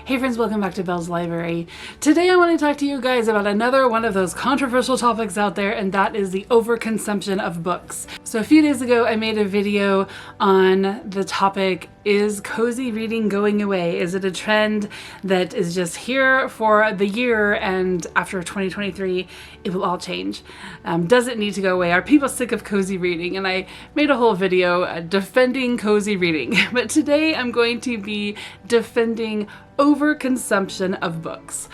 Hey friends, welcome back to Belle's Library. Today I want to talk to you guys about another one of those controversial topics out there, and that is the overconsumption of books. So a few days ago I made a video on the topic, is cozy reading going away? Is it a trend that is just here for the year and after 2023 it will all change? Does it need to go away? Are people sick of cozy reading? And I made a whole video defending cozy reading. But today I'm going to be defending overconsumption of books.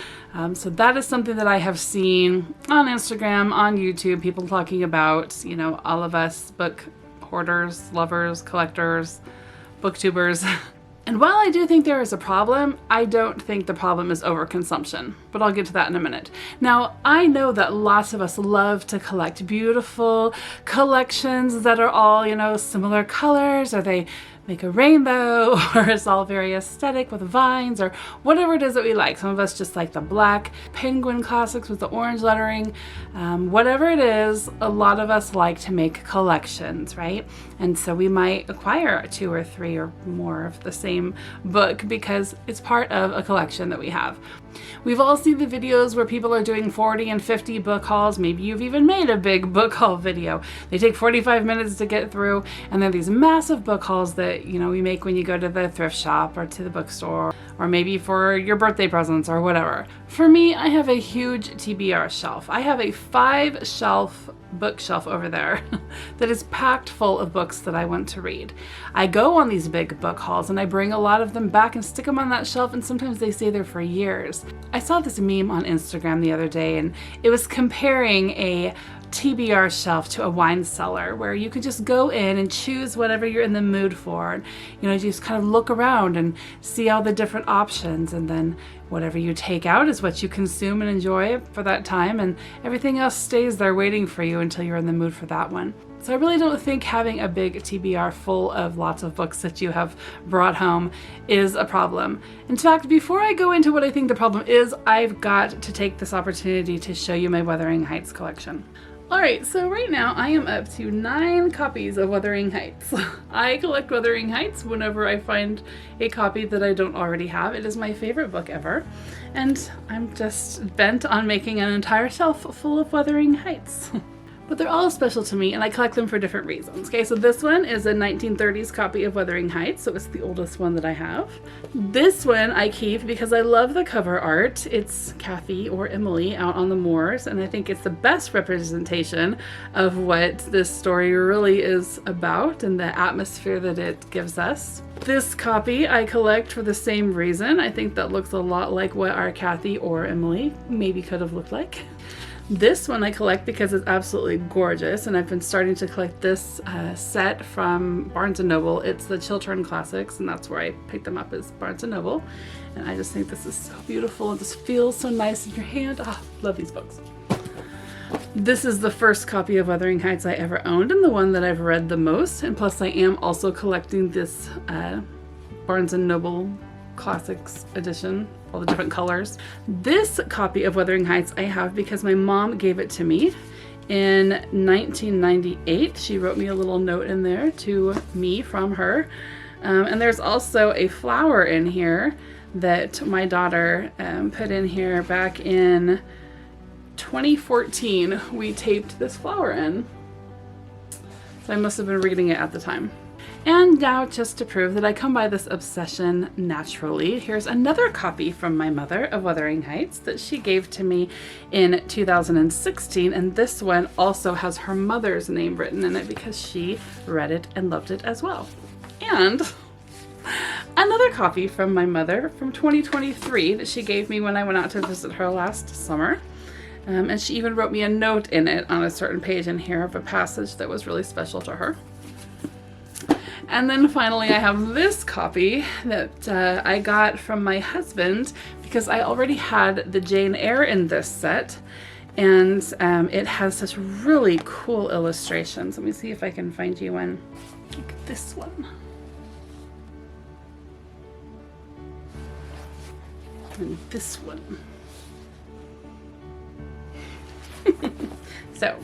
So that is something that I have seen on Instagram, on YouTube, people talking about, you know, all of us book hoarders, lovers, collectors, booktubers. And while I do think there is a problem, I don't think the problem is overconsumption, but I'll get to that in a minute. Now, I know that lots of us love to collect beautiful collections that are all, you know, similar colors, or they make a rainbow, or it's all very aesthetic with vines, or whatever it is that we like. Some of us just like the black penguin classics with the orange lettering. Whatever it is, a lot of us like to make collections, right? And so we might acquire 2 or 3 or more of the same book because it's part of a collection that we have. We've all seen the videos where people are doing 40 and 50 book hauls. Maybe you've even made a big book haul video. They take 45 minutes to get through, and they're these massive book hauls that, you know, we make when you go to the thrift shop or to the bookstore, or maybe for your birthday presents or whatever. For me, I have a huge TBR shelf. I have a 5-shelf bookshelf over there that is packed full of books that I want to read. I go on these big book hauls and I bring a lot of them back and stick them on that shelf, and sometimes they stay there for years. I saw this meme on Instagram the other day, and it was comparing a TBR shelf to a wine cellar, where you could just go in and choose whatever you're in the mood for, and you know, just kind of look around and see all the different options, and then whatever you take out is what you consume and enjoy for that time, and everything else stays there waiting for you until you're in the mood for that one. So I really don't think having a big TBR full of lots of books that you have brought home is a problem. In fact, before I go into what I think the problem is, I've got to take this opportunity to show you my Wuthering Heights collection. Alright, so right now I am up to 9 copies of Wuthering Heights. I collect Wuthering Heights whenever I find a copy that I don't already have. It is my favorite book ever, and I'm just bent on making an entire shelf full of Wuthering Heights. But they're all special to me, and I collect them for different reasons. Okay, so this one is a 1930s copy of Wuthering Heights, so it's the oldest one that I have. This one I keep because I love the cover art. It's Kathy or Emily out on the moors, and I think it's the best representation of what this story really is about and the atmosphere that it gives us. This copy I collect for the same reason. I think that looks a lot like what our Kathy or Emily maybe could have looked like. This one I collect because it's absolutely gorgeous, and I've been starting to collect this set from Barnes & Noble. It's the Chiltern Classics, and that's where I picked them up, as Barnes & Noble. And I just think this is so beautiful. It just feels so nice in your hand. Ah, love these books. This is the first copy of Wuthering Heights I ever owned, and the one that I've read the most. And plus I am also collecting this Barnes & Noble Classics edition, all the different colors. This copy of Wuthering Heights I have because my mom gave it to me in 1998. She wrote me a little note in there to me from her. And there's also a flower in here that my daughter put in here back in 2014. We taped this flower in. So I must have been reading it at the time. And now, just to prove that I come by this obsession naturally, here's another copy from my mother of Wuthering Heights that she gave to me in 2016, and this one also has her mother's name written in it because she read it and loved it as well. And another copy from my mother from 2023 that she gave me when I went out to visit her last summer. And she even wrote me a note in it on a certain page in here of a passage that was really special to her. And then finally I have this copy that I got from my husband because I already had the Jane Eyre in this set, and it has such really cool illustrations. Let me see if I can find you one. Like this one. And this one. So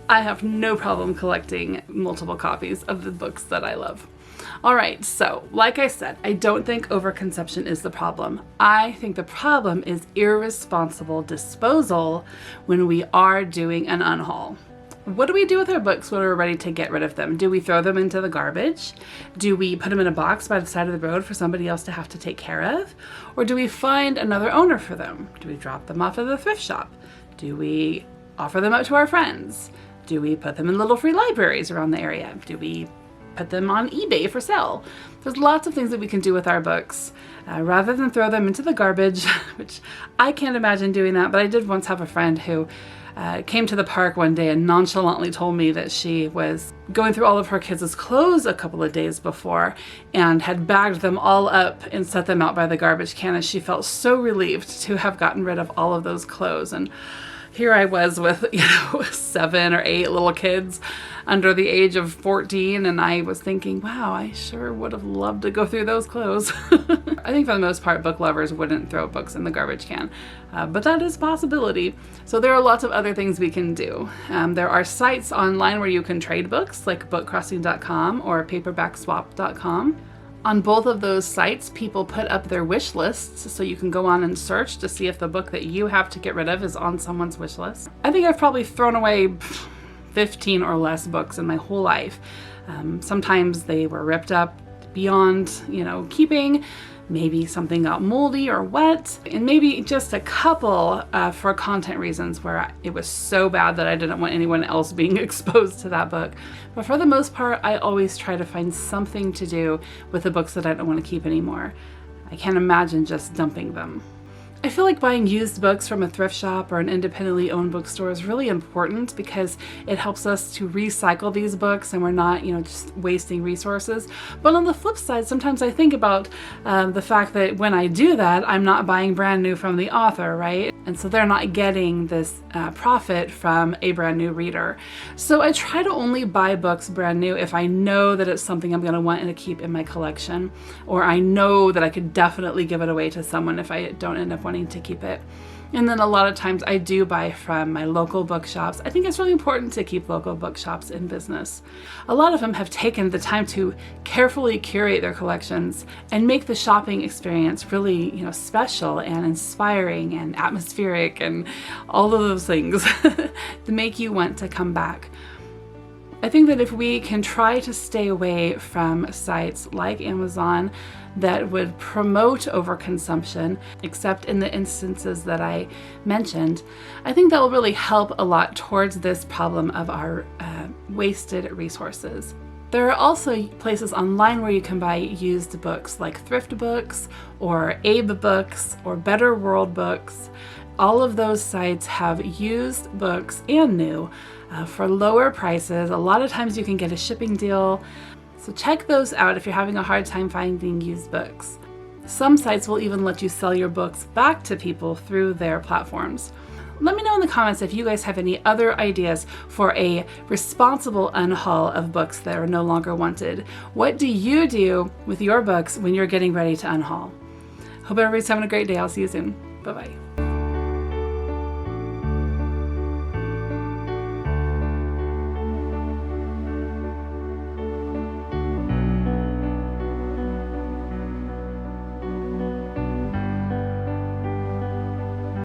I have no problem collecting multiple copies of the books that I love. All right, so like I said, I don't think overconsumption is the problem. I think the problem is irresponsible disposal when we are doing an unhaul. What do we do with our books when we're ready to get rid of them? Do we throw them into the garbage? Do we put them in a box by the side of the road for somebody else to have to take care of? Or do we find another owner for them? Do we drop them off at the thrift shop? Do we offer them up to our friends? Do we put them in little free libraries around the area? Do we put them on eBay for sale? There's lots of things that we can do with our books rather than throw them into the garbage, which I can't imagine doing that, but I did once have a friend who came to the park one day and nonchalantly told me that she was going through all of her kids' clothes a couple of days before and had bagged them all up and set them out by the garbage can, and she felt so relieved to have gotten rid of all of those clothes. And here I was with, 7 or 8 little kids under the age of 14, and I was thinking, wow, I sure would have loved to go through those clothes. I think for the most part, book lovers wouldn't throw books in the garbage can, but that is a possibility. So there are lots of other things we can do. There are sites online where you can trade books, like bookcrossing.com or paperbackswap.com. On both of those sites, people put up their wish lists, so you can go on and search to see if the book that you have to get rid of is on someone's wish list. I think I've probably thrown away 15 or less books in my whole life. Sometimes they were ripped up beyond, keeping. Maybe something got moldy or wet, and maybe just a couple for content reasons where it was so bad that I didn't want anyone else being exposed to that book. But for the most part, I always try to find something to do with the books that I don't want to keep anymore. I can't imagine just dumping them. I feel like buying used books from a thrift shop or an independently owned bookstore is really important because it helps us to recycle these books and we're not, just wasting resources. But on the flip side, sometimes I think about the fact that when I do that, I'm not buying brand new from the author, right? And so they're not getting this profit from a brand new reader. So I try to only buy books brand new if I know that it's something I'm going to want to keep in my collection, or I know that I could definitely give it away to someone if I don't end up wanting to keep it. And then a lot of times I do buy from my local bookshops. I think it's really important to keep local bookshops in business. A lot of them have taken the time to carefully curate their collections and make the shopping experience really, special and inspiring and atmospheric and all of those things to make you want to come back. I think that if we can try to stay away from sites like Amazon that would promote overconsumption, except in the instances that I mentioned, I think that will really help a lot towards this problem of our wasted resources. There are also places online where you can buy used books like Thrift Books or Abe Books or Better World Books. All of those sites have used books and new for lower prices. A lot of times you can get a shipping deal. So check those out if you're having a hard time finding used books. Some sites will even let you sell your books back to people through their platforms. Let me know in the comments if you guys have any other ideas for a responsible unhaul of books that are no longer wanted. What do you do with your books when you're getting ready to unhaul? Hope everybody's having a great day. I'll see you soon. Bye-bye.